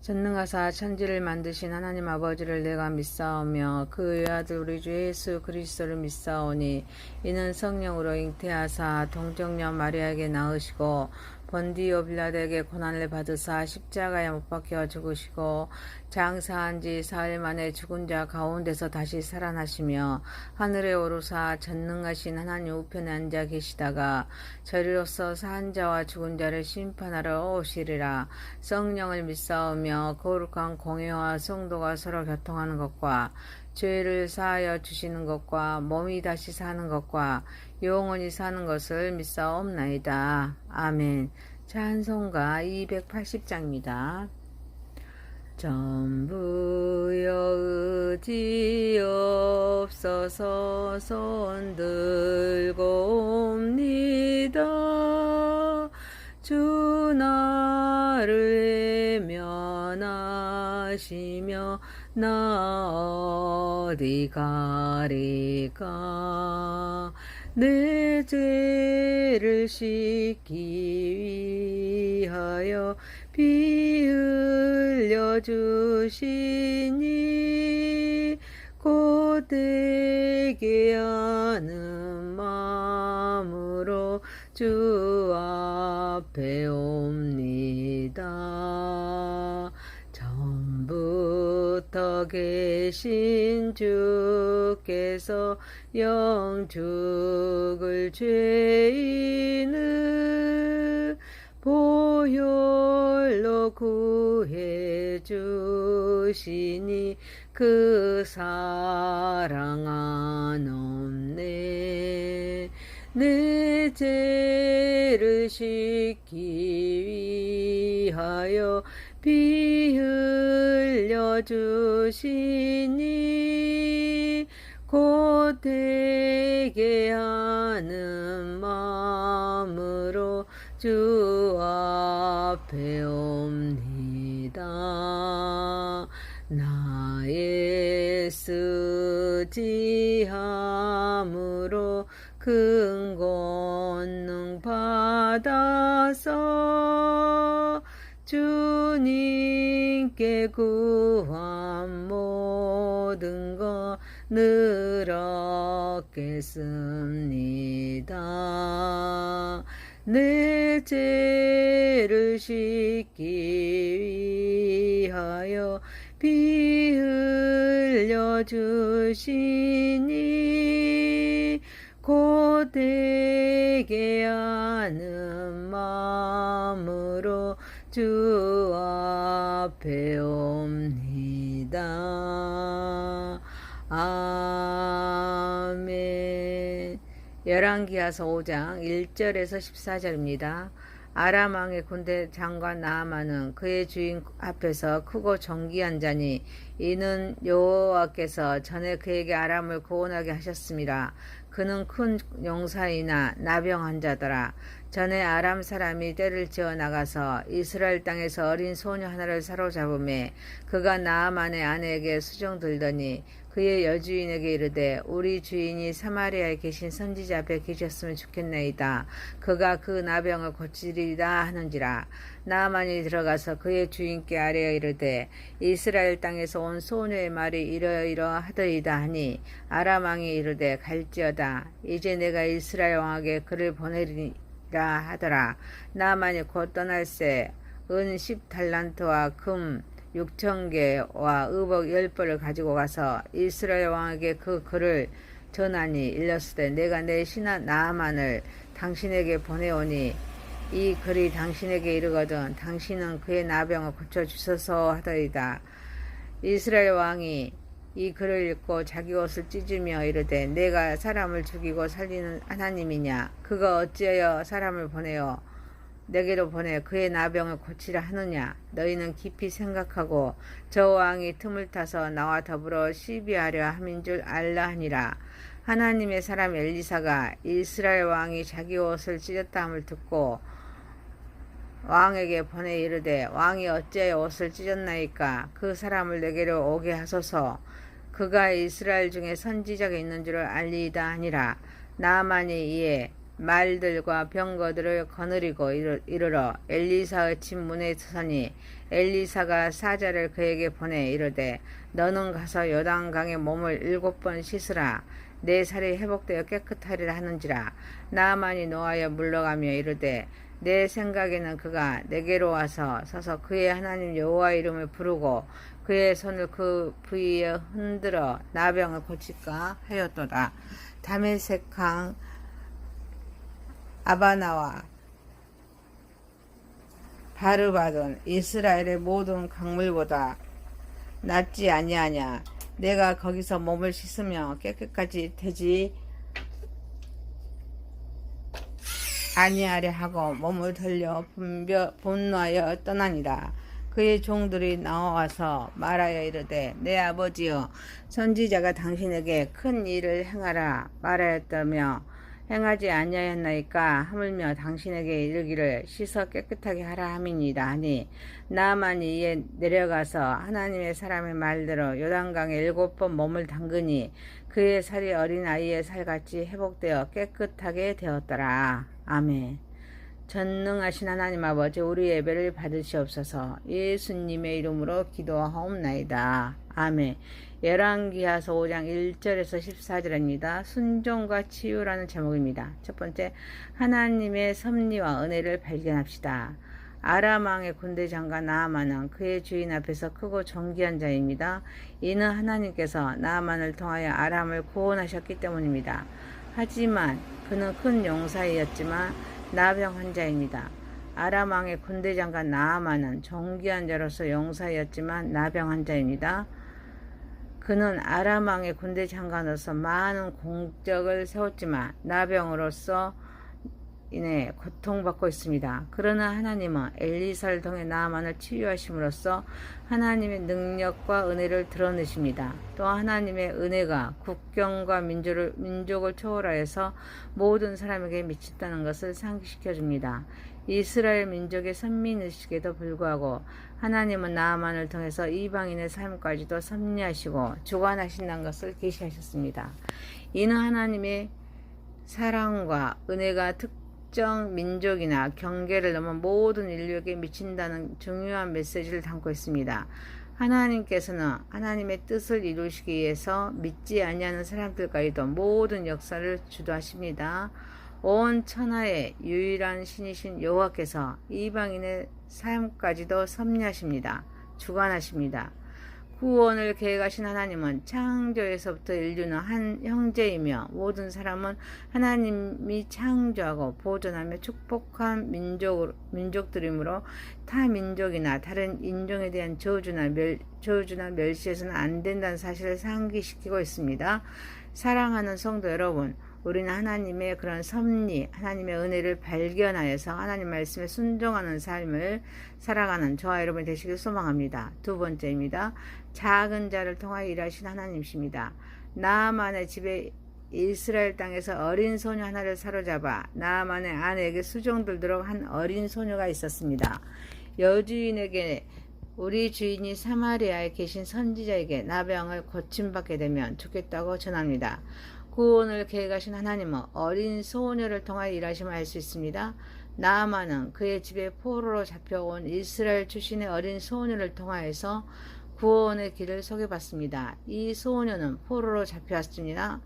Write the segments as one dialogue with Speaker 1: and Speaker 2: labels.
Speaker 1: 전능하사 천지를 만드신 하나님 아버지를 내가 믿사오며 그 외아들 우리 주 예수 그리스도를 믿사오니 이는 성령으로 잉태하사 동정녀 마리아에게 낳으시고 본디오 빌라도에게 고난을 받으사 십자가에 못 박혀 죽으시고 장사한 지 사흘 만에 죽은 자 가운데서 다시 살아나시며 하늘에 오르사 전능하신 하나님 우편에 앉아 계시다가 저리로서 산 자와 죽은 자를 심판하러 오시리라. 성령을 믿사오며 거룩한 공회와 성도가 서로 교통하는 것과 죄를 사하여 주시는 것과 몸이 다시 사는 것과 영원히 사는 것을 믿사옵나이다. 아멘. 찬송가 280장입니다. 전부여 의지 없어서 손 들고 옵니다. 주 나를 외면하시며 나 어디 가리까. 내 죄를 씻기 위하여 피 흘려 주시니 곧 되게 하는 마음으로 주 앞에 옵니다. 처음부터 계신 주께서 영 죽을 죄인을 보혈로 구해 주시니 그 사랑 한없네. 내 죄를 씻기 위하여 피 흘려 주시니 곧 되게 하는 마음으로 주 앞에 옵니다. 나의 쓰지함으로 큰 권능 받아서 주님께 구한 모든 것 늘 얻겠습니다. 내 죄를 씻기 위하여 피 흘려 주시니 곧 되게 하는 마음으로 주 앞에 옵니다. 아멘. 열왕기하서 5장 1절에서 14절입니다. 아람 왕의 군대 장관 나아만은 그의 주인 앞에서 크고 존귀한 자니 이는 여호와께서 전에 그에게 아람을 구원하게 하셨습니다. 그는 큰 용사이나 나병한 자더라. 전에 아람 사람이 떼를 지어 나가서 이스라엘 땅에서 어린 소녀 하나를 사로잡음에 그가 나아만의 아내에게 수종 들더니 그의 여주인에게 이르되 우리 주인이 사마리아에 계신 선지자 앞에 계셨으면 좋겠나이다. 그가 그 나병을 고치리라 하는지라. 나아만이 들어가서 그의 주인께 아뢰어 이르되 이스라엘 땅에서 온 소녀의 말이 이러이러하더이다 하니 아람 왕이 이르되 갈지어다. 이제 내가 이스라엘 왕에게 그를 보내리라 하더라. 나아만이 곧 떠날새 은 10달란트와 금 6,000개와 의복 10벌을 가지고 가서 이스라엘 왕에게 그 글을 전하니 일렀으되 내가 내 신하 나아만을 당신에게 보내오니 이 글이 당신에게 이르거든 당신은 그의 나병을 고쳐주소서 하더이다. 이스라엘 왕이 이 글을 읽고 자기 옷을 찢으며 이르되 내가 사람을 죽이고 살리는 하나님이냐. 그가 어찌하여 사람을 보내어 내게로 보내 그의 나병을 고치라 하느냐. 너희는 깊이 생각하고 저 왕이 틈을 타서 나와 더불어 시비하려 함인 줄 알라 하니라. 하나님의 사람 엘리사가 이스라엘 왕이 자기 옷을 찢었다 함을 듣고 왕에게 보내 이르되 왕이 어찌하여 옷을 찢었나이까. 그 사람을 내게로 오게 하소서. 그가 이스라엘 중에 선지자가 있는 줄을 알리이다 하니라. 나아만이 이에 말들과 병거들을 거느리고 이르러 엘리사의 집 문에 서서니 엘리사가 사자를 그에게 보내 이르되 너는 가서 요단강에 몸을 7번 씻으라 내 살이 회복되어 깨끗하리라 하는지라. 나아만이 노하여 물러가며 이르되 내 생각에는 그가 내게로 와서 서서 그의 하나님 여호와 이름을 부르고 그의 손을 그 부위에 흔들어 나병을 고칠까 하였도다. 다메섹강 아바나와 바르바돈 이스라엘의 모든 강물보다 낫지 아니하냐. 내가 거기서 몸을 씻으며 깨끗까지 되지 아니하려 하고 몸을 돌려 분노하여 떠나니라. 그의 종들이 나와서 말하여 이르되 내 아버지여 선지자가 당신에게 큰 일을 행하라 말하였다며 행하지 아니하였나이까. 하물며 당신에게 이르기를 씻어 깨끗하게 하라 함이니이다 하니 나아만이 이에 내려가서 하나님의 사람의 말대로 요단강에 7번 몸을 담그니 그의 살이 어린 아이의 살같이 회복되어 깨끗하게 되었더라. 아멘. 전능하신 하나님 아버지, 우리 예배를 받으시옵소서. 예수님의 이름으로 기도하옵나이다. 아멘. 열왕기하서 5장 1절에서 14절입니다. 순종과 치유라는 제목입니다. 첫 번째, 하나님의 섭리와 은혜를 발견합시다. 아람 왕의 군대 장관 나아만은 그의 주인 앞에서 크고 존귀한 자입니다. 이는 하나님께서 나아만을 통하여 아람을 구원하셨기 때문입니다. 하지만 그는 큰 용사이었지만 나병 환자입니다. 아람 왕의 군대 장관 나아만은 존귀한 자로서 용사였지만 나병 환자입니다. 그는 아람 왕의 군대 장관으로서 많은 공적을 세웠지만 나병으로서 인해 고통받고 있습니다. 그러나 하나님은 엘리사를 통해 나아만을 치유하심으로써 하나님의 능력과 은혜를 드러내십니다. 또 하나님의 은혜가 국경과 민족을 초월하여서 모든 사람에게 미친다는 것을 상기시켜 줍니다. 이스라엘 민족의 선민의식에도 불구하고 하나님은 나아만을 통해서 이방인의 삶까지도 섭리하시고 주관하신다는 것을 계시하셨습니다. 이는 하나님의 사랑과 은혜가 특정 민족이나 경계를 넘어 모든 인류에게 미친다는 중요한 메시지를 담고 있습니다. 하나님께서는 하나님의 뜻을 이루시기 위해서 믿지 아니하는 사람들까지도 모든 역사를 주도하십니다. 온 천하의 유일한 신이신 여호와께서 이방인의 삶까지도 섭리하십니다. 주관하십니다. 구원을 계획하신 하나님은 창조에서부터 인류는 한 형제이며 모든 사람은 하나님이 창조하고 보존하며 축복한 민족들이므로 타 민족이나 다른 인종에 대한 저주나 멸시해서는 안 된다는 사실을 상기시키고 있습니다. 사랑하는 성도 여러분, 우리는 하나님의 그런 섭리, 하나님의 은혜를 발견하여서 하나님 말씀에 순종하는 삶을 살아가는 저와 여러분이 되시길 소망합니다. 두 번째입니다. 작은 자를 통하여 일하신 하나님이십니다. 나아만의 집에 이스라엘 땅에서 어린 소녀 하나를 사로잡아 나아만의 아내에게 수종들도록 한 어린 소녀가 있었습니다. 여주인에게 우리 주인이 사마리아에 계신 선지자에게 나병을 고침받게 되면 좋겠다고 전합니다. 구원을 계획하신 하나님은 어린 소녀를 통하여 일하심을 알 수 있습니다. 나아만은 그의 집에 포로로 잡혀온 이스라엘 출신의 어린 소녀를 통하여서 구원의 길을 소개받습니다. 이 소녀는 포로로 잡혀왔습니다.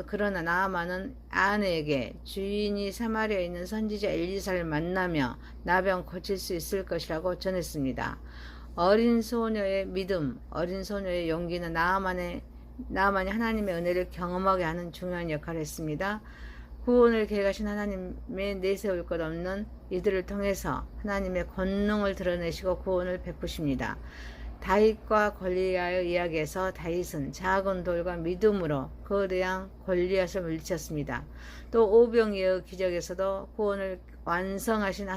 Speaker 1: 그러나 나아만은 아내에게 주인이 사마리아에 있는 선지자 엘리사를 만나며 나병 고칠 수 있을 것이라고 전했습니다. 어린 소녀의 믿음, 어린 소녀의 용기는 나아만이 하나님의 은혜를 경험하게 하는 중요한 역할을 했습니다. 구원을 계획하신 하나님의 내세울 것 없는 이들을 통해서 하나님의 권능을 드러내시고 구원을 베푸십니다. 다윗과 골리앗의 이야기에서 다윗은 작은 돌과 믿음으로 거대한 골리앗을 물리쳤습니다. 또 오병이어의 기적에서도 구원을 완성하신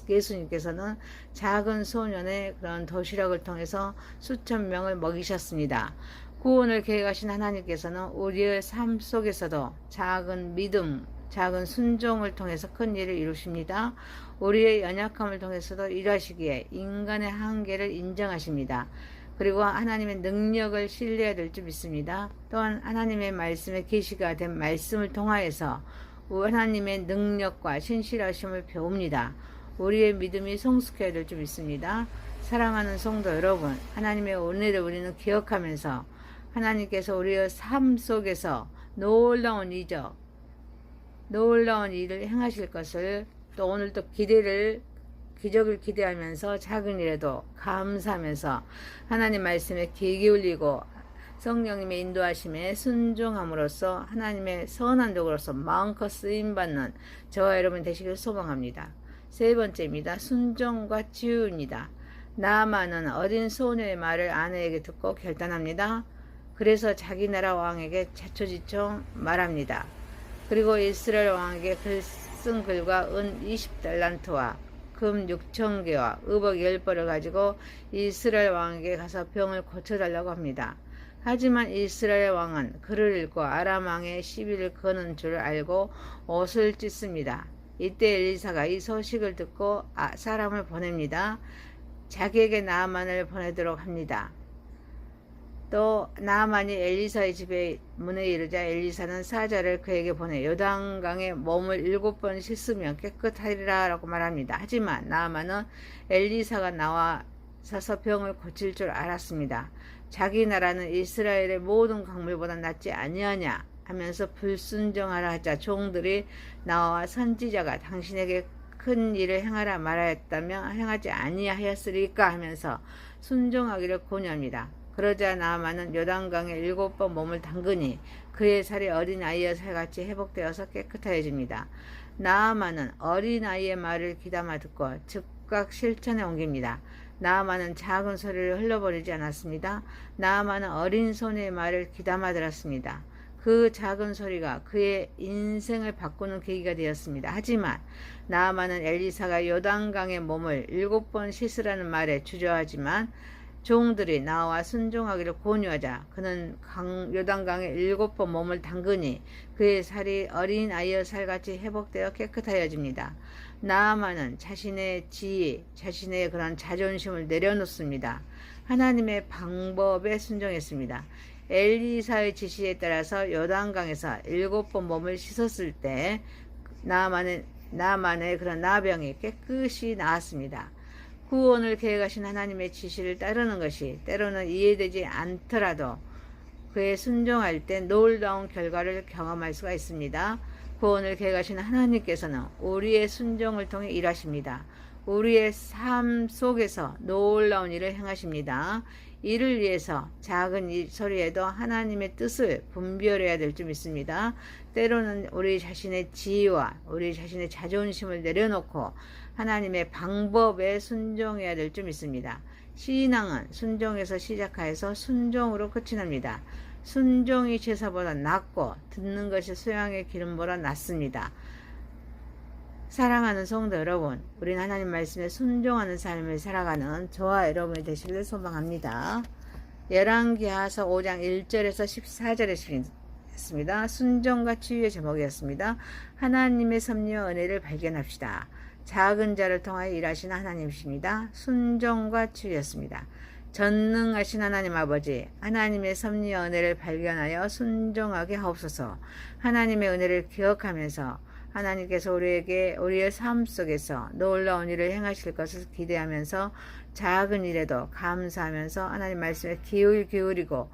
Speaker 1: 예수님께서는 작은 소년의 그런 도시락을 통해서 수천 명을 먹이셨습니다. 구원을 계획하신 하나님께서는 우리의 삶 속에서도 작은 믿음, 작은 순종을 통해서 큰 일을 이루십니다. 우리의 연약함을 통해서도 일하시기에 인간의 한계를 인정하십니다. 그리고 하나님의 능력을 신뢰해야 될 줄 믿습니다. 또한 하나님의 말씀에 계시가 된 말씀을 통하여서 하나님의 능력과 신실하심을 배웁니다. 우리의 믿음이 성숙해야 될 줄 믿습니다. 사랑하는 성도 여러분, 하나님의 은혜를 우리는 기억하면서 하나님께서 우리의 삶 속에서 놀라운 일을 행하실 것을 또 오늘도 기적을 기대하면서 작은 일에도 감사하면서 하나님 말씀에 귀 기울이고 성령님의 인도하심에 순종함으로써 하나님의 선한 도구로서 마음껏 쓰임받는 저와 여러분 되시길 소망합니다. 세 번째입니다. 순종과 치유입니다. 나아만은 어린 소녀의 말을 아내에게 듣고 결단합니다. 그래서 자기 나라 왕에게 자초지종 말합니다. 그리고 이스라엘 왕에게 쓴 글과 은 20달란트와 금 6,000개와 의복 10벌을 가지고 이스라엘 왕에게 가서 병을 고쳐달라고 합니다. 하지만 이스라엘 왕은 글을 읽고 아람 왕의 시비를 거는 줄 알고 옷을 찢습니다. 이때 엘리사가 이 소식을 듣고 사람을 보냅니다. 자기에게 나아만을 보내도록 합니다. 또 나아만이 엘리사의 집에 문에 이르자 엘리사는 사자를 그에게 보내 요단강에 몸을 7번 씻으면 깨끗하리라 라고 말합니다. 하지만 나아만은 엘리사가 나와서 병을 고칠 줄 알았습니다. 자기 나라는 이스라엘의 모든 강물보다 낫지 아니하냐 하면서 불순종하라 하자 종들이 나와 선지자가 당신에게 큰 일을 행하라 말하였다며 행하지 아니하였으리까 하면서 순종하기를 권유합니다. 그러자 나아만은 요단강에 7번 몸을 담그니 그의 살이 어린아이의 살같이 회복되어서 깨끗해집니다. 나아만은 어린아이의 말을 귀담아 듣고 즉각 실천에 옮깁니다. 나아만은 작은 소리를 흘려버리지 않았습니다. 나아만은 어린 소녀의 말을 귀담아 들었습니다. 그 작은 소리가 그의 인생을 바꾸는 계기가 되었습니다. 하지만 나아만은 엘리사가 요단강의 몸을 7번 씻으라는 말에 주저하지만 종들이 나와 순종하기를 권유하자 그는 요단강에 7번 몸을 담그니 그의 살이 어린 아이의 살같이 회복되어 깨끗하여집니다. 나아만은 자신의 지위, 자신의 그런 자존심을 내려놓습니다. 하나님의 방법에 순종했습니다. 엘리사의 지시에 따라서 요단강에서 7번 몸을 씻었을 때 나아만의 그런 나병이 깨끗이 나았습니다. 구원을 계획하신 하나님의 지시를 따르는 것이 때로는 이해되지 않더라도 그에 순종할 때 놀라운 결과를 경험할 수가 있습니다. 구원을 계획하신 하나님께서는 우리의 순종을 통해 일하십니다. 우리의 삶 속에서 놀라운 일을 행하십니다. 이를 위해서 작은 소리에도 하나님의 뜻을 분별해야 될 줄 믿습니다. 때로는 우리 자신의 지위와 우리 자신의 자존심을 내려놓고 하나님의 방법에 순종해야 될 줄 믿습니다. 신앙은 순종에서 시작하여서 순종으로 끝이 납니다. 순종이 제사보다 낫고 듣는 것이 소양의 기름보다 낫습니다. 사랑하는 성도 여러분, 우리는 하나님 말씀에 순종하는 삶을 살아가는 저와 여러분이 되시길 소망합니다. 열왕기하서 5장 1절에서 14절에 있습니다. 순종과 치유의 제목이었습니다. 하나님의 섭리와 은혜를 발견합시다. 작은 자를 통하여 일하시는 하나님이십니다. 순종과 치유였습니다. 전능하신 하나님 아버지, 하나님의 섭리와 은혜를 발견하여 순종하게 하옵소서. 하나님의 은혜를 기억하면서 하나님께서 우리의 삶 속에서 놀라운 일을 행하실 것을 기대하면서 작은 일에도 감사하면서 하나님 말씀에 귀를 기울이고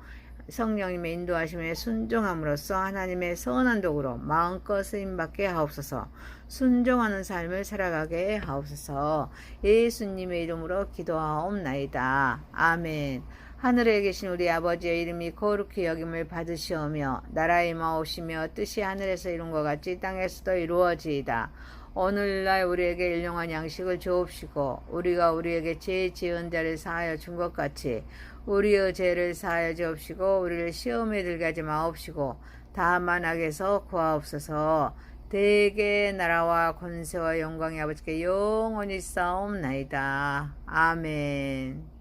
Speaker 1: 성령님의 인도하심에 순종함으로써 하나님의 선한 도구로 마음껏 쓰임받게 하옵소서. 순종하는 삶을 살아가게 하옵소서. 예수님의 이름으로 기도하옵나이다. 아멘. 하늘에 계신 우리 아버지의 이름이 거룩히 여김을 받으시오며 나라의 마오시며 뜻이 하늘에서 이룬 것 같이 땅에서도 이루어지이다. 오늘날 우리에게 일용할 양식을 주옵시고 우리가 우리에게 죄 지은 자를 사하여 준 것 같이 우리의 죄를 사하여 주옵시고 우리를 시험에 들게 하지 마옵시고 다만 악에서 구하옵소서. 대개 나라와 권세와 영광이 아버지께 영원히 싸움나이다. 아멘.